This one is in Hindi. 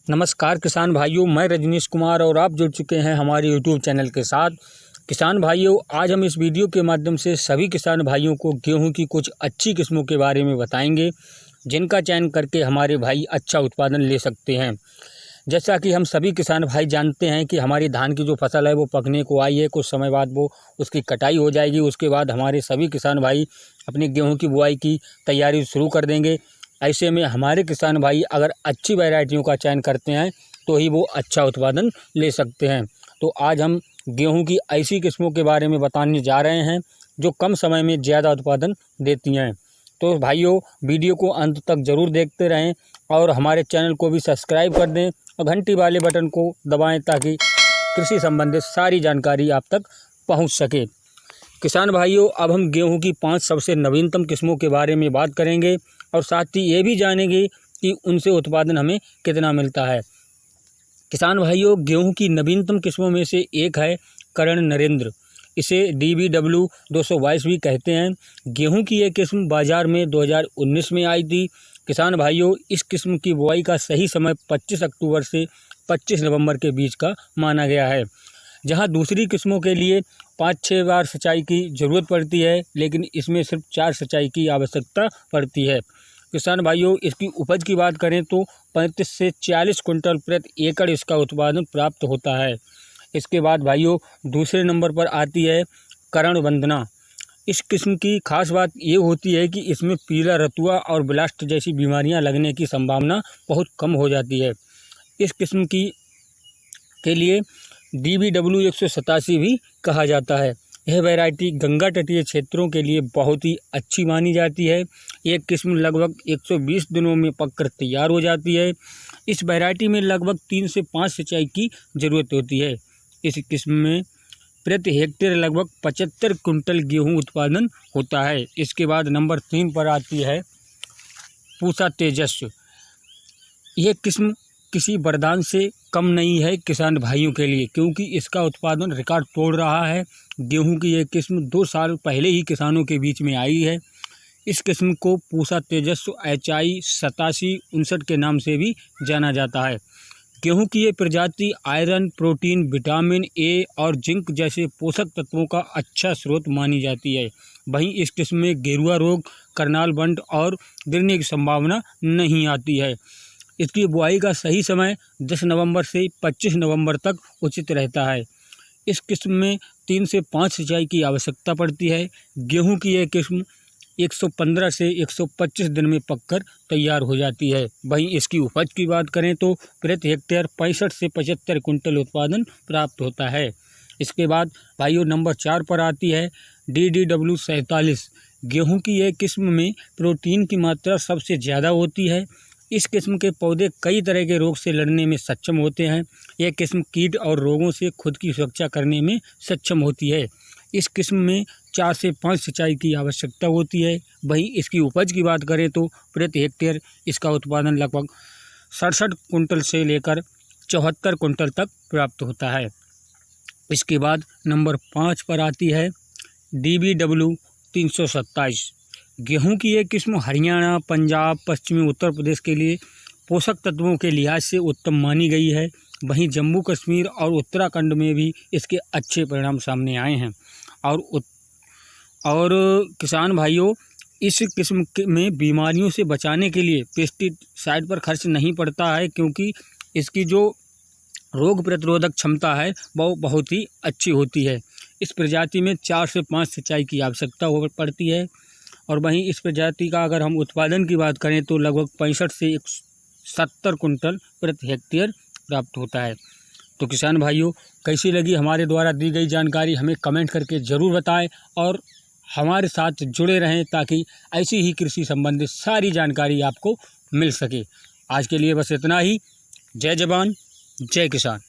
नमस्कार किसान भाइयों, मैं रजनीश कुमार और आप जुड़ चुके हैं हमारे यूट्यूब चैनल के साथ। किसान भाइयों, आज हम इस वीडियो के माध्यम से सभी किसान भाइयों को गेहूं की कुछ अच्छी किस्मों के बारे में बताएंगे, जिनका चयन करके हमारे भाई अच्छा उत्पादन ले सकते हैं। जैसा कि हम सभी किसान भाई जानते हैं कि हमारी धान की जो फसल है वो पकने को आई है, कुछ समय बाद वो उसकी कटाई हो जाएगी। उसके बाद हमारे सभी किसान भाई अपनी गेहूँ की बुआई की तैयारी शुरू कर देंगे। ऐसे में हमारे किसान भाई अगर अच्छी वैरायटियों का चयन करते हैं तो ही वो अच्छा उत्पादन ले सकते हैं। तो आज हम गेहूं की ऐसी किस्मों के बारे में बताने जा रहे हैं जो कम समय में ज़्यादा उत्पादन देती हैं। तो भाइयों, वीडियो को अंत तक ज़रूर देखते रहें और हमारे चैनल को भी सब्सक्राइब कर दें और घंटी वाले बटन को दबाएं ताकि कृषि संबंधित सारी जानकारी आप तक पहुंच सके। किसान भाइयों, अब हम गेहूं की 5 सबसे नवीनतम किस्मों के बारे में बात करेंगे और साथ ही ये भी जानेंगे कि उनसे उत्पादन हमें कितना मिलता है। किसान भाइयों, गेहूं की नवीनतम किस्मों में से एक है करण नरेंद्र। इसे DBW 222 भी कहते हैं। गेहूं की ये किस्म बाज़ार में 2019 में आई थी। किसान भाइयों, इस किस्म की बुआई का सही समय 25 अक्टूबर से 25 नवंबर के बीच का माना गया है। जहां दूसरी किस्मों के लिए 5-6 बार सिंचाई की ज़रूरत पड़ती है, लेकिन इसमें सिर्फ 4 सिंचाई की आवश्यकता पड़ती है। किसान भाइयों, इसकी उपज की बात करें तो 35 से 40 कुंटल प्रति एकड़ इसका उत्पादन प्राप्त होता है। इसके बाद भाइयों दूसरे नंबर पर आती है करण वंदना। इस किस्म की खास बात ये होती है कि इसमें पीला रतुआ और ब्लास्ट जैसी बीमारियां लगने की संभावना बहुत कम हो जाती है। इस किस्म के लिए DBW 187 भी कहा जाता है। यह वैरायटी गंगा तटीय क्षेत्रों के लिए बहुत ही अच्छी मानी जाती है। एक किस्म लगभग 120 दिनों में पककर तैयार हो जाती है। इस वैरायटी में लगभग 3 से 5 सिंचाई की ज़रूरत होती है। इस किस्म में प्रति हेक्टेयर लगभग 75 कुंटल गेहूं उत्पादन होता है। इसके बाद नंबर 3 पर आती है पूसा तेजस्व। यह किस्म किसी वरदान से कम नहीं है किसान भाइयों के लिए, क्योंकि इसका उत्पादन रिकॉर्ड तोड़ रहा है। गेहूं की यह किस्म 2 साल पहले ही किसानों के बीच में आई है। इस किस्म को पूसा तेजस्व HI 8759 के नाम से भी जाना जाता है। गेहूं की ये प्रजाति आयरन, प्रोटीन, विटामिन A और जिंक जैसे पोषक तत्वों का अच्छा स्रोत मानी जाती है। वहीं इस किस्म में गेरुआ रोग, करनाल बंट और गिरने की संभावना नहीं आती है। इसकी बुआई का सही समय 10 नवंबर से 25 नवंबर तक उचित रहता है। इस किस्म में 3 से 5 सिंचाई की आवश्यकता पड़ती है। गेहूं की यह किस्म 115 से 125 दिन में पककर तैयार हो जाती है। वहीं इसकी उपज की बात करें तो प्रति हेक्टेयर 65 से 75 कुंटल उत्पादन प्राप्त होता है। इसके बाद भाइयों नंबर 4 पर आती है DDW 47। गेहूं की यह किस्म में प्रोटीन की मात्रा सबसे ज़्यादा होती है। इस किस्म के पौधे कई तरह के रोग से लड़ने में सक्षम होते हैं। यह किस्म कीट और रोगों से खुद की सुरक्षा करने में सक्षम होती है। इस किस्म में 4 से 5 सिंचाई की आवश्यकता होती है। वहीं इसकी उपज की बात करें तो प्रति हेक्टेयर इसका उत्पादन लगभग 67 कुंटल से लेकर 74 कुंटल तक प्राप्त होता है। इसके बाद नंबर 5 पर आती है DBW 327। गेहूं की ये किस्म हरियाणा, पंजाब, पश्चिमी उत्तर प्रदेश के लिए पोषक तत्वों के लिहाज से उत्तम मानी गई है। वहीं जम्मू कश्मीर और उत्तराखंड में भी इसके अच्छे परिणाम सामने आए हैं। और किसान भाइयों, इस किस्म में बीमारियों से बचाने के लिए पेस्टिसाइड पर खर्च नहीं पड़ता है, क्योंकि इसकी जो रोग प्रतिरोधक क्षमता है वो बहुत ही अच्छी होती है। इस प्रजाति में 4 से 5 सिंचाई की आवश्यकता पड़ती है। और वहीं इस प्रजाति का अगर हम उत्पादन की बात करें तो लगभग 65 से 70 कुंटल प्रति हेक्टेयर प्राप्त होता है। तो किसान भाइयों, कैसी लगी हमारे द्वारा दी गई जानकारी हमें कमेंट करके ज़रूर बताएं और हमारे साथ जुड़े रहें ताकि ऐसी ही कृषि संबंधित सारी जानकारी आपको मिल सके। आज के लिए बस इतना ही। जय जवान, जय किसान।